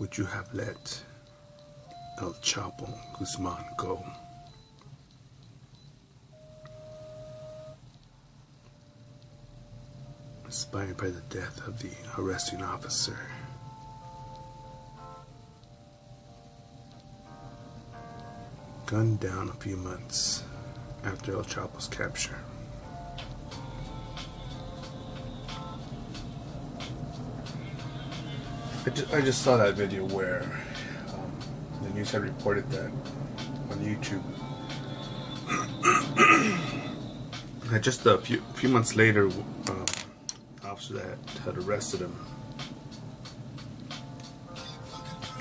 would you have let El Chapo Guzman go? Inspired by the death of the arresting officer, gunned down a few months after El Chapo's capture. I just saw that video where the news had reported that on YouTube. That just a few months later, officer that had arrested him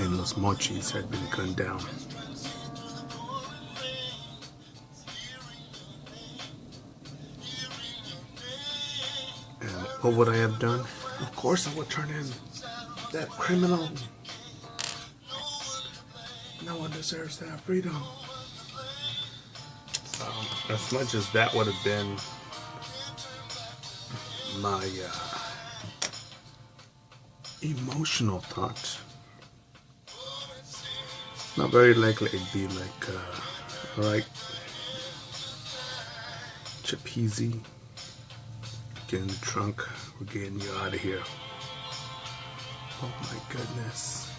in Los Mochis had been gunned down. And what would I have done? Of course I would turn in that criminal. No one deserves to have freedom. As much as that would have been my emotional thought, not very likely it'd be like, alright, chip easy, get in the trunk, we're getting you out of here. Oh my goodness.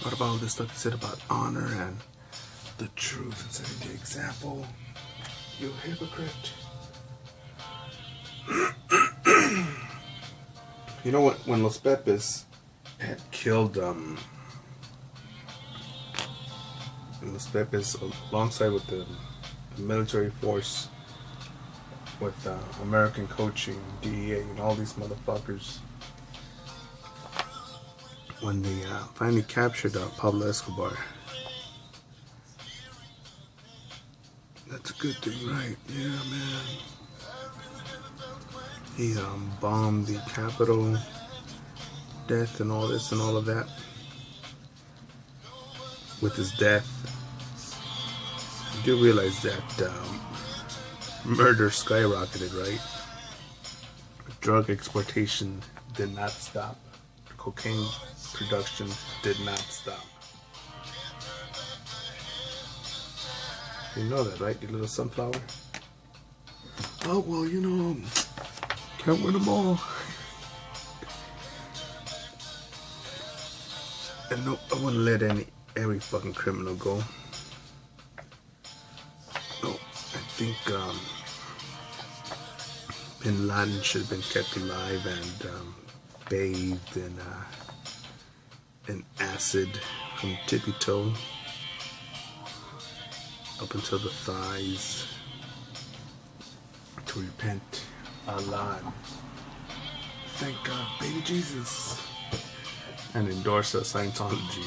What about all this stuff you said about honor and the truth and setting the example? You hypocrite. You know what? When Los Pepes had killed Los Pepes alongside with the military force, with American coaching, DEA, and all these motherfuckers, when they finally captured Pablo Escobar. That's a good thing, right? Yeah, man. He bombed the Capitol, death and all this and all of that. With his death, you do realize that murder skyrocketed, right? Drug exportation did not stop. Cocaine production did not stop. You know that, right, you little sunflower? Oh, well, you know, can't win them all. And no, I wouldn't let every fucking criminal go. No, I think Bin Laden should have been kept alive and bathed in acid from tippy toe up until the thighs to repent Allah and thank baby Jesus and endorse Scientology.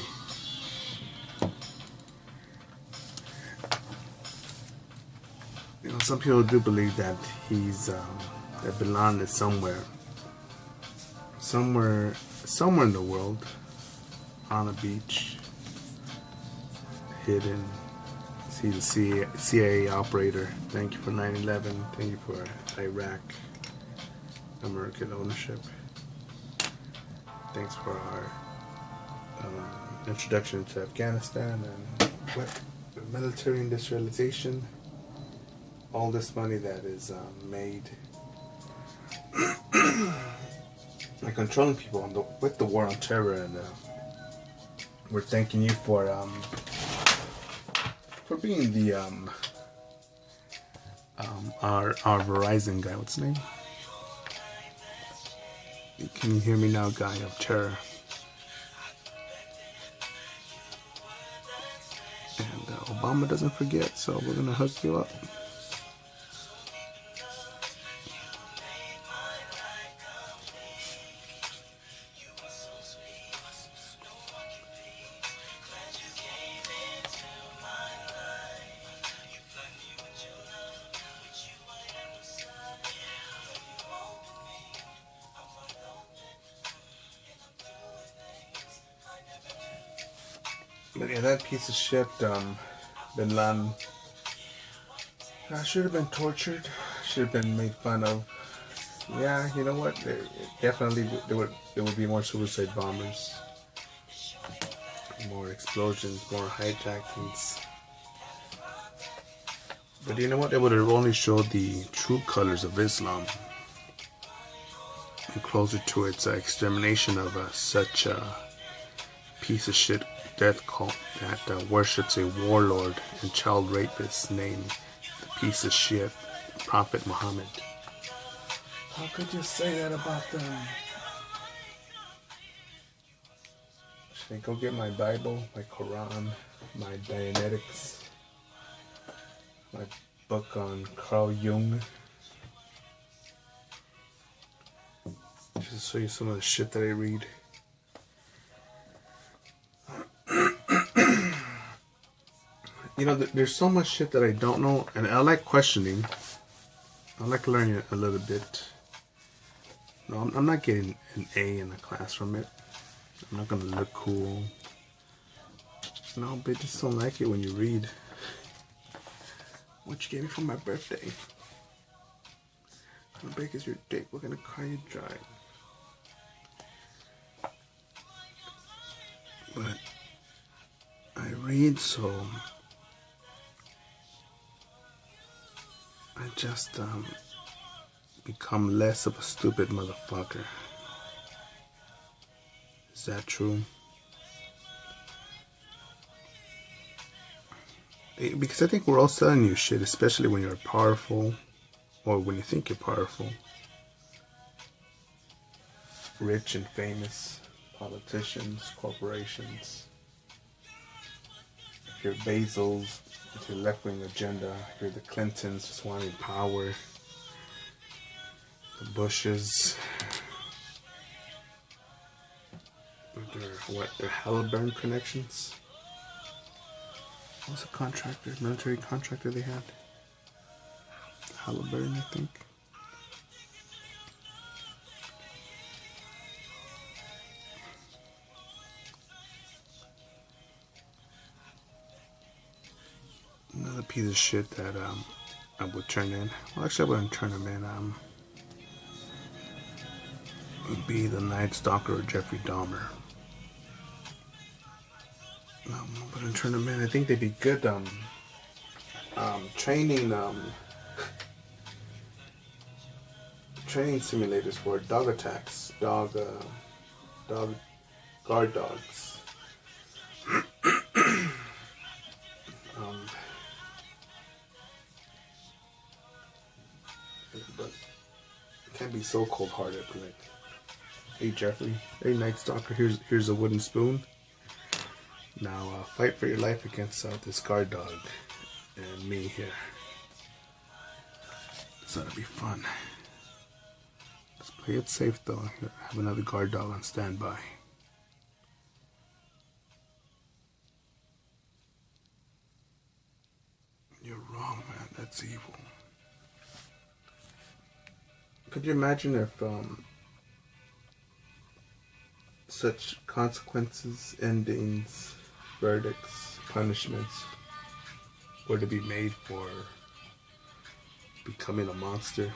You know, some people do believe that he's that Bin Laden is somewhere in the world, on a beach, hidden. He's a CIA operator. Thank you for 9/11. Thank you for Iraq, American ownership. Thanks for our introduction to Afghanistan and military industrialization. All this money that is made by controlling people with the war on terror, and we're thanking you for being the our Verizon guy. What's his name? Can you hear me now, guy of terror? And Obama doesn't forget, so we're gonna hook you up. But yeah, that piece of shit, Bin Laden, should have been tortured, should have been made fun of. Yeah, you know what? Definitely, there would be more suicide bombers. more explosions, more hijackings. But you know what? It would have only showed the true colors of Islam, and closer to its extermination of such a piece of shit death cult that worships a warlord and child rapist named the piece of shit Prophet Muhammad. How could you say that about them? Should I go get my Bible, my Quran, my Dianetics, my book on Carl Jung? Just to show you some of the shit that I read. You know, there's so much shit that I don't know, and I like questioning. I like learning a little bit. No, I'm not getting an A in the class from it. I'm not gonna look cool. No, but I just don't like it when you read. What you gave me for my birthday? How big is your dick? We're gonna cry you dry. But I read, so I just become less of a stupid motherfucker. Is that true? Because I think we're all selling you shit, especially when you're powerful, or when you think you're powerful, rich and famous, politicians, corporations. If you're Bezos, with your left-wing agenda, if you're the Clintons just wanting power, the Bushes, with their Halliburton connections. What was the contractor, military contractor they had? Halliburton, I think. Another piece of shit that I would turn in. Well, actually, I wouldn't turn him in. Would be the Night Stalker or Jeffrey Dahmer. I wouldn't turn him in. I think they'd be good. Training simulators for dog attacks, guard dogs. But it can't be so cold-hearted. Like, hey Jeffrey, hey Night Stalker, here's a wooden spoon. Now fight for your life against this guard dog and me here. So that'll be fun. Let's play it safe though. Have another guard dog on standby. You're wrong, man. That's evil. Could you imagine if such consequences, endings, verdicts, punishments were to be made for becoming a monster?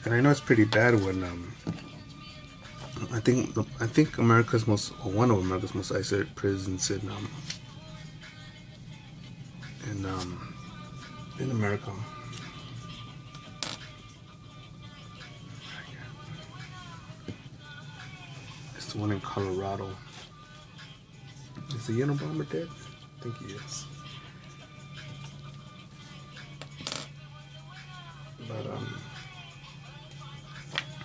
And I know it's pretty bad when I think America's one of America's most isolated prisons in America. It's the one in Colorado. Is the Unabomber dead? I think he is. But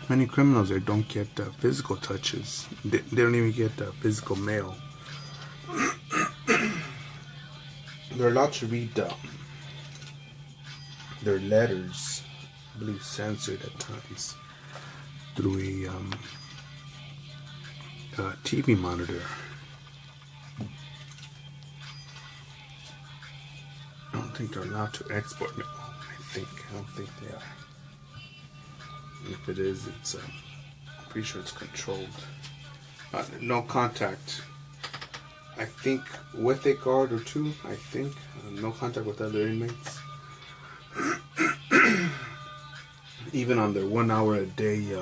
many criminals there don't get physical touches. They don't even get physical mail. They're allowed to read their letters, I believe censored at times, through a TV monitor. I don't think they're allowed to export mail. I don't think they are. And if it is, it's I'm pretty sure it's controlled. No contact. I think with a guard or two. I think no contact with other inmates. Even on their 1 hour a day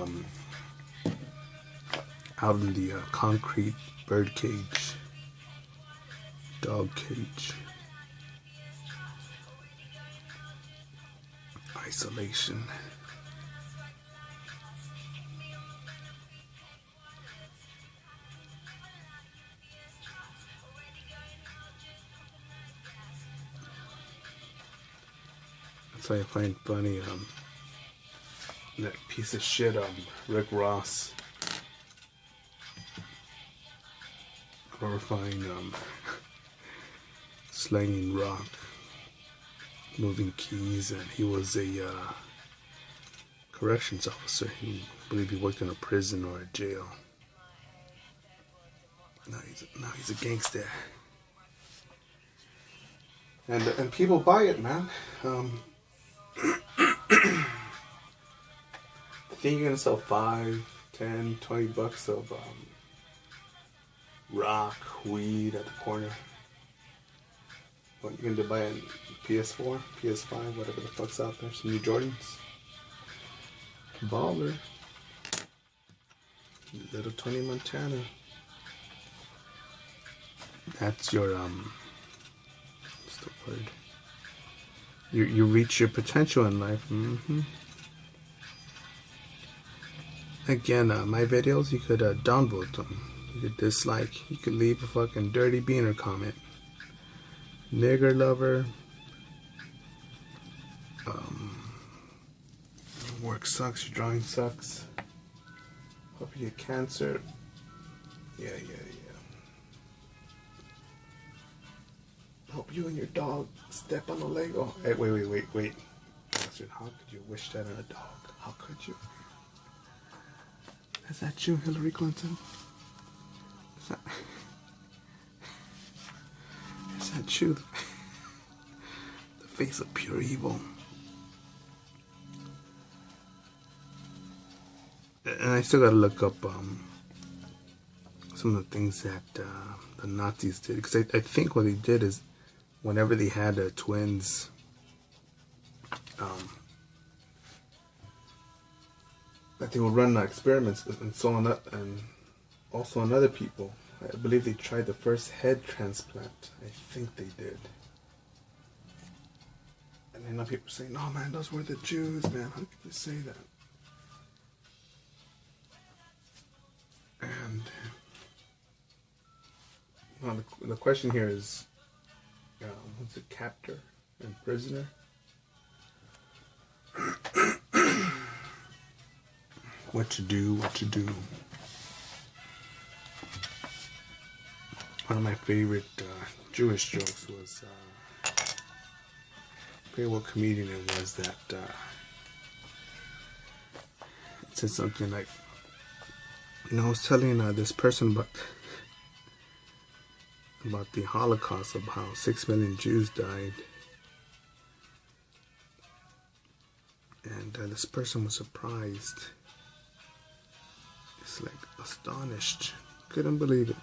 out in the concrete bird cage, dog cage. Isolation. That's why I find funny that piece of shit Rick Ross glorifying slanging rock, moving keys, and he was a corrections officer. I believe he worked in a prison or a jail. Now he's a gangster, and people buy it, man. I think you're gonna sell 5, 10, 20 bucks of rock, weed at the corner. What, you're gonna buy a PS4, PS5, whatever the fuck's out there, some new Jordans. Baller. Little Tony Montana. That's your what's the word? You reach your potential in life. Again, my videos, you could downvote them. You could dislike. You could leave a fucking dirty beaner comment. Nigger lover. Your work sucks. Your drawing sucks. Hope you get cancer. Yeah. Hope you and your dog step on a Lego. Hey, wait. How could you wish that on a dog? How could you? Is that you, Hillary Clinton? Is that you? The face of pure evil. And I still gotta look up some of the things that the Nazis did. Because I think what they did is whenever they had twins, that they would run experiments and so on, and also on other people. I believe they tried the first head transplant. I think they did. And I know people saying, "No, man, those were the Jews, man. How could you say that?" And well, the question here is, what's a captor and prisoner? What to do? One of my favorite Jewish jokes was, I forget what comedian it was, that it said something like, I was telling this person about the Holocaust, of how 6 million Jews died. And this person was surprised. It's like astonished. Couldn't believe it.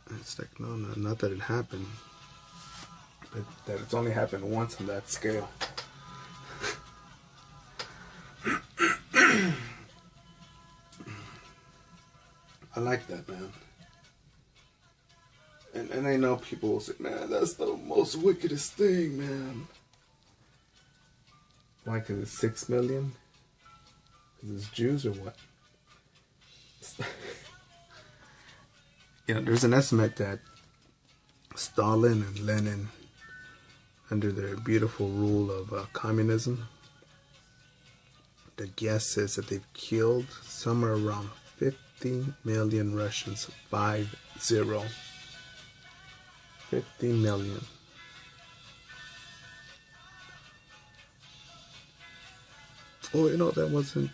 And it's like, no, not that it happened. But that it's only happened once on that scale. I like that, man. And I know people will say, man, that's the most wickedest thing, man. Why? Because it's 6 million? Because it's Jews or what? There's an estimate that Stalin and Lenin, under their beautiful rule of communism, the guess is that they've killed somewhere around 50 million Russians. 50. 50 million. Oh, that wasn't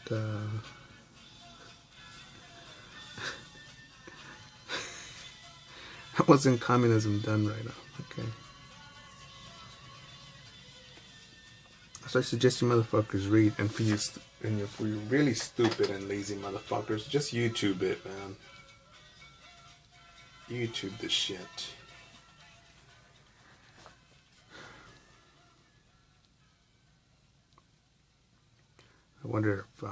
that wasn't communism done right now. Okay. So I suggest you motherfuckers read, and for you really stupid and lazy motherfuckers, just YouTube it, man. YouTube the shit. I wonder if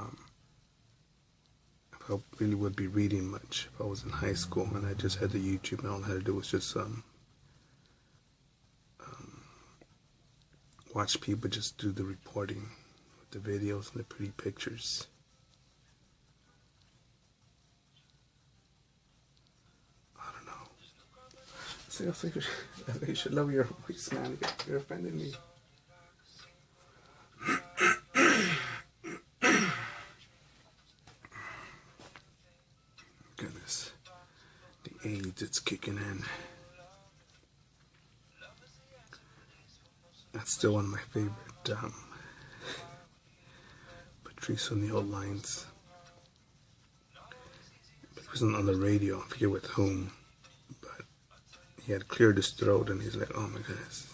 I really would be reading much if I was in high school and I just had the YouTube and all I had to do was just watch people just do the reporting with the videos and the pretty pictures. I don't know. See, I think you should lower your voice, man. You're offending me. Goodness. The AIDS, it's kicking in. That's still one of my favorite Patrice O'Neill lines. He wasn't on the radio, I forget with whom, but he had cleared his throat and he's like, oh my goodness,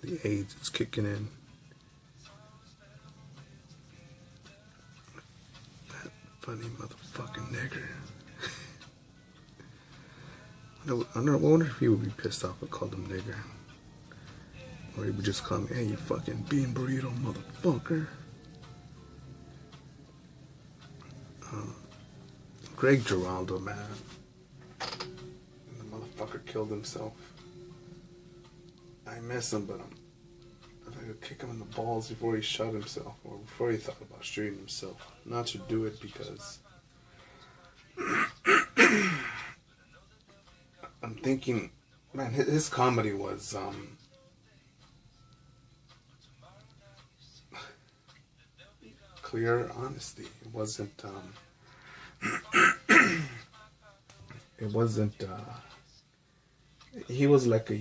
the AIDS, it's kicking in. That funny motherfucking nigger. I wonder if he would be pissed off if I called him nigger. Or he would just call me, hey, you fucking bean burrito motherfucker. Greg Giraldo, man. The motherfucker killed himself. I miss him, but I could kick him in the balls before he shot himself, or before he thought about shooting himself. Not to do it because I'm thinking, man, his comedy was clear honesty. It wasn't he was like a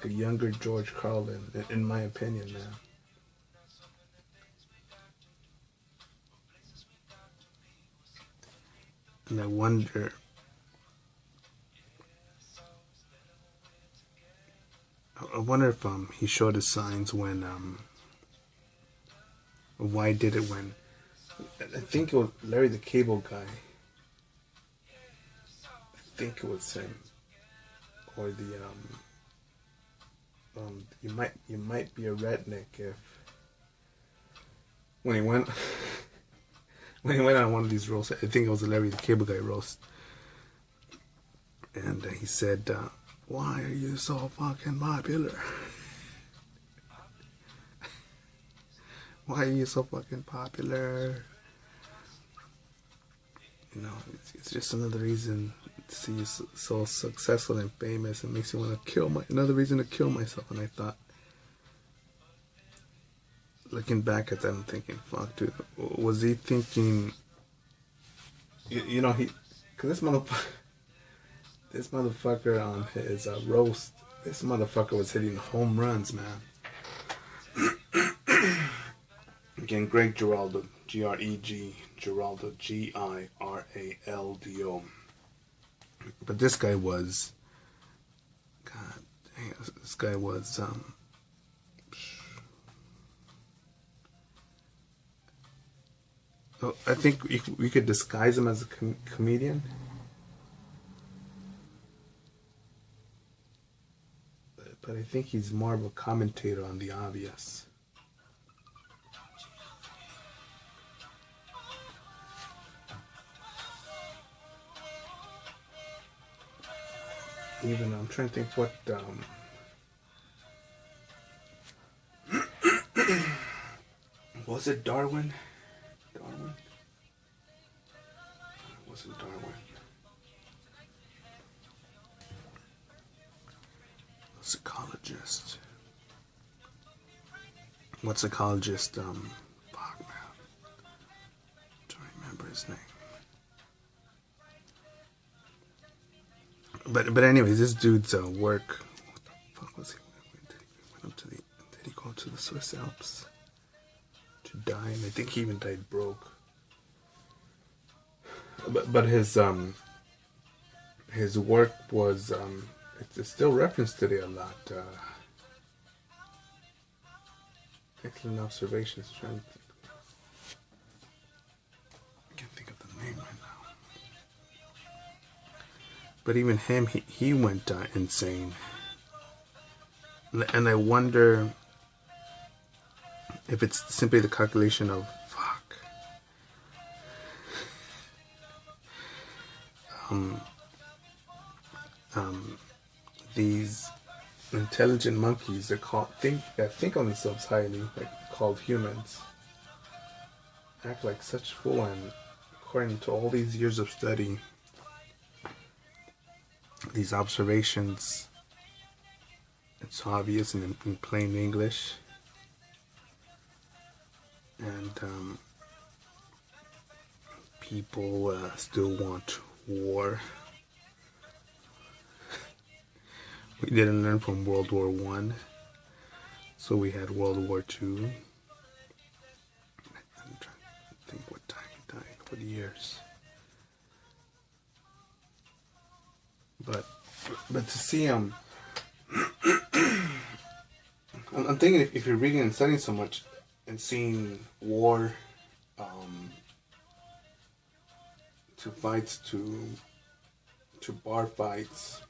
younger George Carlin, in my opinion, man. And I wonder if he showed his signs when why did it when I think it was Larry the Cable Guy. I think it was him, or the you might be a redneck if when he went on one of these roasts. I think it was the Larry the Cable Guy roast, and he said, "Why are you so fucking popular? Why are you so fucking popular?" You know, it's just another reason to see you so successful and famous. It makes you want to another reason to kill myself. And I thought, looking back at that, I'm thinking, fuck, dude, was he thinking, you know, because this motherfucker on his roast, this motherfucker was hitting home runs, man. Again, Greg Giraldo, G-R-E-G, Giraldo, G-I-R-A-L-D-O. But this guy was, God dang, this guy was, I think we could disguise him as a comedian. But I think he's more of a commentator on the obvious. Even I'm trying to think what was it Darwin? Darwin? It wasn't Darwin. A psychologist. What psychologist? Fuck, man. I'm trying to remember his name. But anyways, this dude's work. What the fuck was he? Did he go to the Swiss Alps to die? And I think he even died broke. But his work was it's still referenced today a lot. Excellent observations. I can't think of the name right now. But even him, he went insane. And I wonder if it's simply the calculation of, fuck, these intelligent monkeys that think on themselves highly, like called humans, act like such fool. And according to all these years of study, these observations, it's obvious in plain English. And people still want war. We didn't learn from World War One, so we had World War Two. I'm trying to think what time he died, what years. But to see I'm thinking if you're reading and studying so much and seeing war, to fights, to bar fights,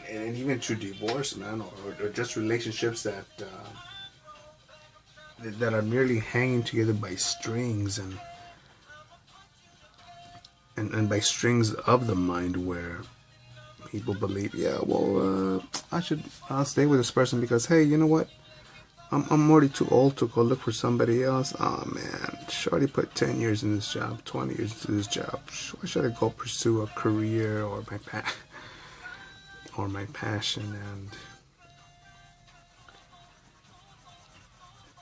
and even to divorce, man, or just relationships that are merely hanging together by strings and by strings of the mind, where people believe, yeah, well, I'll stay with this person because, hey, you know what? I'm already too old to go look for somebody else. Oh man, shorty put 10 years in this job, 20 years into this job. Why should I go pursue a career or my passion?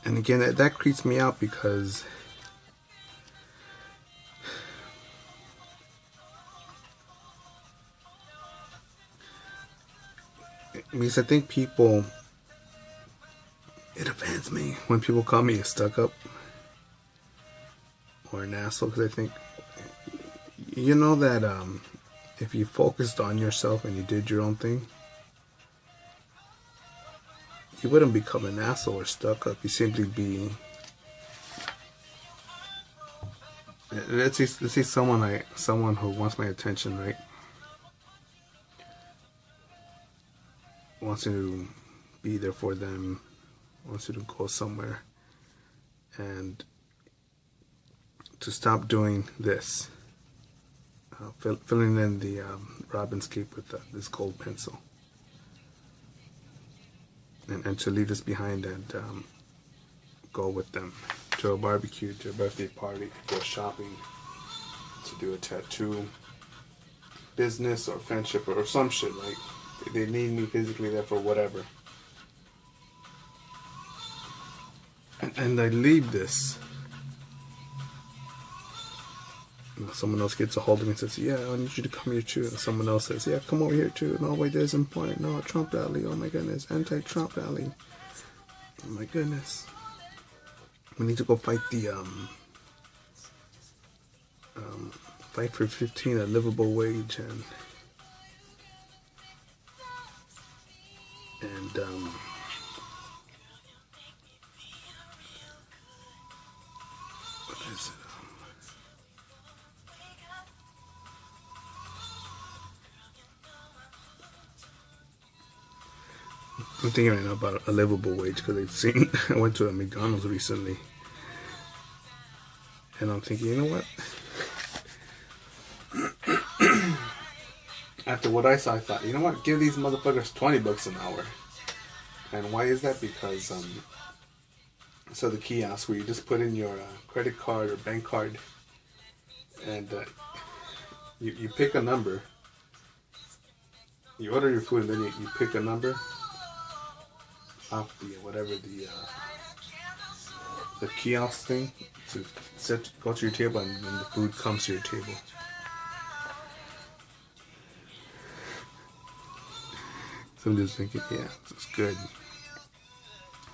And again, that creeps me out because I think people, it offends me when people call me a stuck-up or an asshole, because I think, you know that if you focused on yourself and you did your own thing, you wouldn't become an asshole or stuck-up. You simply be, let's see someone who wants my attention, right? Wants to be there for them, wants you to go somewhere, and to stop doing this, filling in the Robin's Cape with this gold pencil, and to leave this behind and go with them to a barbecue, to a birthday party, to go shopping, to do a tattoo, business or friendship or some shit, like they need me physically there for whatever. And I leave this. Someone else gets a hold of me and says, yeah, I need you to come here too. And someone else says, yeah, come over here too. No, wait, there's important. No, Trump rally. Oh my goodness. Anti-Trump rally. Oh my goodness. We need to go fight the, fight for 15, a livable wage, and what is it? I'm thinking right now about a livable wage because I went to a McDonald's recently, and I'm thinking, you know what? After what I saw, I thought, you know what? Give these motherfuckers $20 an hour. And why is that? Because so the kiosk where you just put in your credit card or bank card, and you pick a number. You order your food, and then you pick a number off the whatever the kiosk thing to go to your table, and then the food comes to your table. So I'm just thinking, yeah, it's good.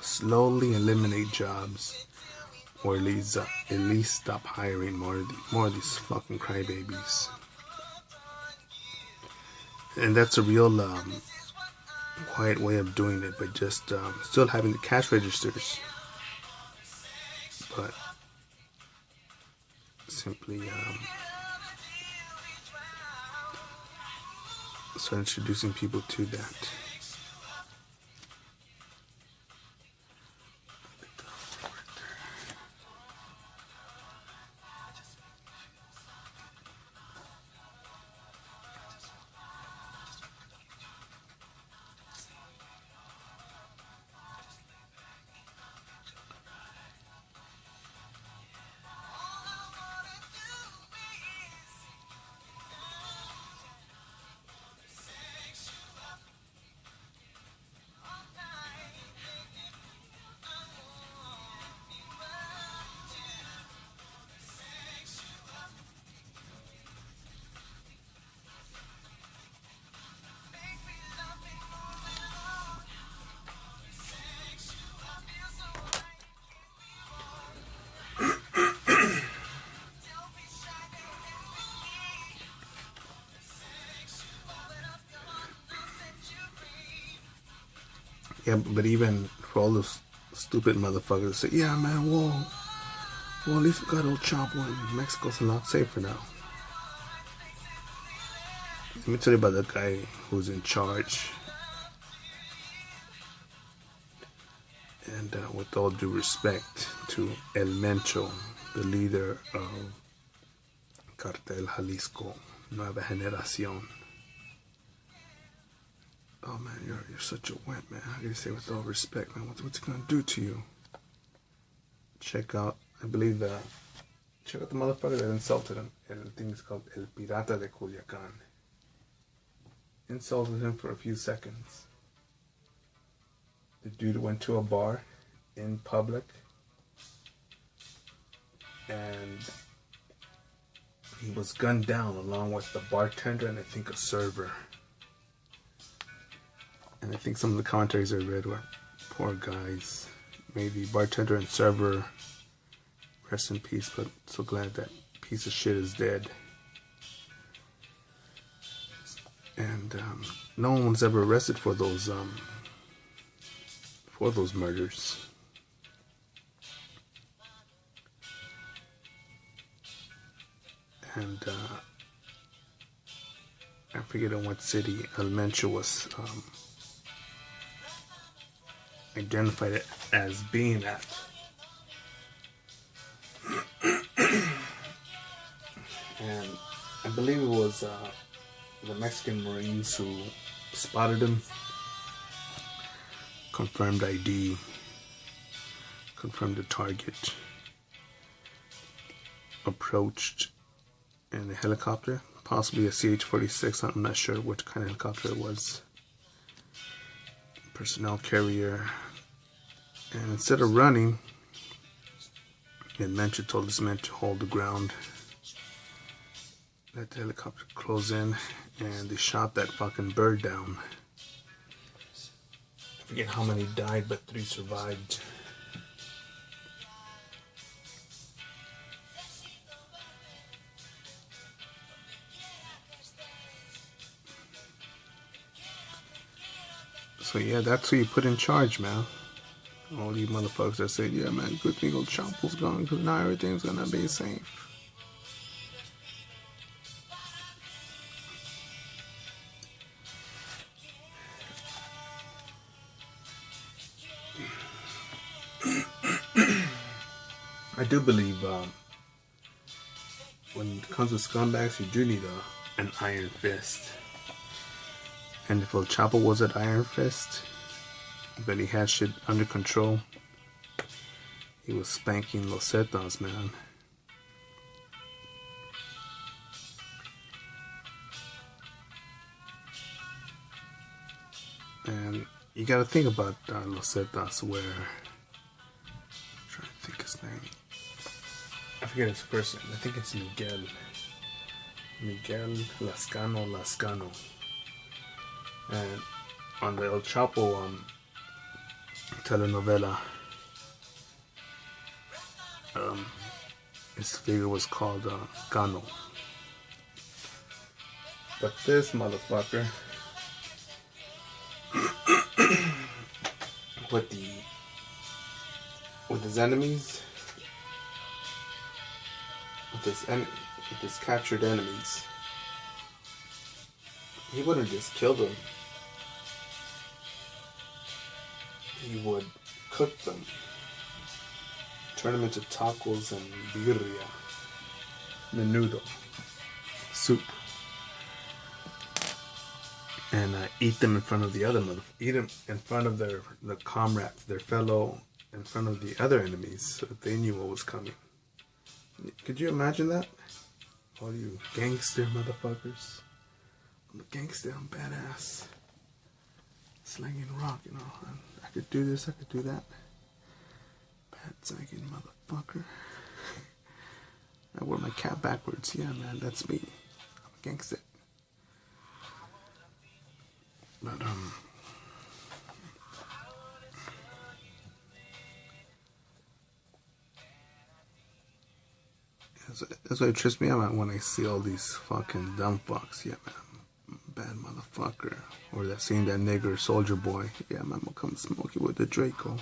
Slowly eliminate jobs, or at least stop hiring more of these fucking crybabies. And that's a real quiet way of doing it, but just still having the cash registers, but simply start introducing people to that. Yeah, but even for all those stupid motherfuckers that say, yeah, man, well, at least we got El Chapo and Mexico's a lot safer now. Let me tell you about the guy who's in charge. And with all due respect to El Mencho, the leader of Cartel Jalisco, Nueva Generación. Oh man, you're such a wimp, man. How can you say with all respect, man? What's he gonna do to you? Check out, I believe check out the motherfucker that insulted him. And the thing is called El Pirata de Culiacán. Insulted him for a few seconds. The dude went to a bar in public and he was gunned down along with the bartender and I think a server. And I think some of the commentaries I read were, poor guys. May the bartender and server rest in peace, but so glad that piece of shit is dead. And no one was ever arrested for those murders. And I forget in what city El Mencho was identified as being at. And I believe it was the Mexican Marines who spotted him, confirmed ID, confirmed the target, approached in a helicopter, possibly a CH-46, I'm not sure which kind of helicopter it was, personnel carrier, and instead of running, El Mencho told his men to hold the ground, let the helicopter close in, and they shot that fucking bird down. I forget how many died, but 3 survived. So yeah, that's who you put in charge, man. All you motherfuckers that say, yeah, man, good thing old Chapo's gone because now everything's gonna be safe. I do believe when it comes to scumbags, you do need an iron fist. And if El Chapo was an iron fist, but he had shit under control, he was spanking Los Zetas, man. And you gotta think about Los Zetas, where, I'm trying to think his name. I forget his first name. I think it's Miguel. Miguel Lascano. And on the El Chapo telenovela, his figure was called Cano. But this motherfucker, with his enemies, with his captured enemies, he wouldn't just kill them. He would cook them, turn them into tacos and birria, menudo, soup, and eat them in front of the other eat them in front of the comrades, their fellow, in front of the other enemies, so that they knew what was coming. Could you imagine that? All you gangster motherfuckers. I'm a gangster, I'm badass. Slanging rock, you know. I could do this, I could do that. Bad slanging motherfucker. I wear my cap backwards. Yeah, man, that's me. I'm a gangster. But, that's what it trips me out when I see all these fucking dumb fucks. Yeah, man, bad motherfucker. motherfucker. Or that scene, that nigger soldier boy. Yeah, man, I'm gonna come smoke you with the Draco.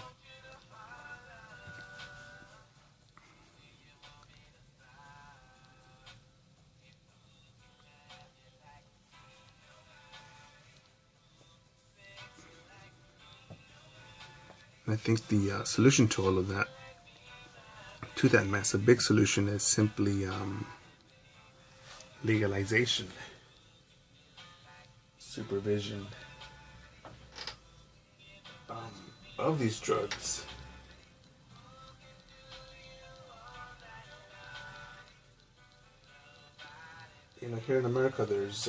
And I think the solution to all of that, to that mess, a big solution is simply legalization, supervision of these drugs. You know, here in America, there's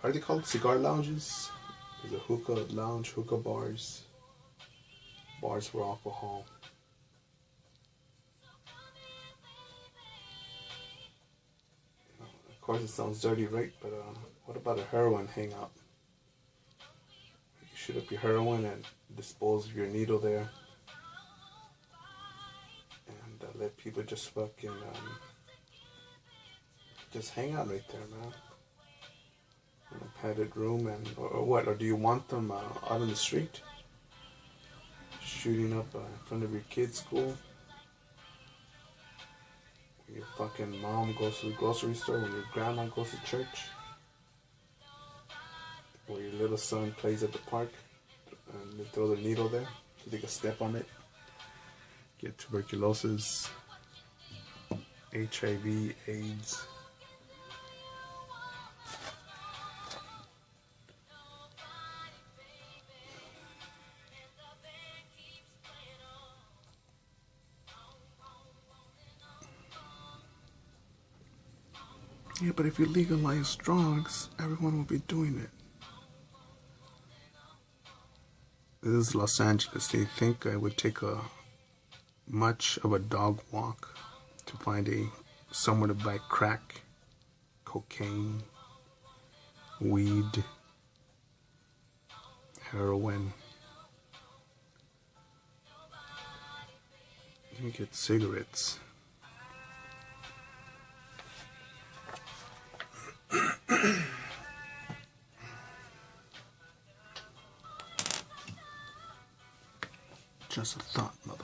are they called cigar lounges? There's a hookah lounge, hookah bars, bars for alcohol. You know, of course, it sounds dirty, right? But what about a heroin hangout? You shoot up your heroin and dispose of your needle there, and let people just fucking just hang out right there, man. In a padded room, and or what? Or do you want them out on the street, shooting up in front of your kid's school? When your fucking mom goes to the grocery store, when your grandma goes to church, or your little son plays at the park, and they throw their needle there so they can step on it, get tuberculosis, HIV, AIDS. Yeah, but if you legalize drugs, everyone will be doing it. This is Los Angeles. Do you think I would take much of a dog walk to find somewhere to buy crack, cocaine, weed, heroin? You can get cigarettes. Just a thought, motherfucker.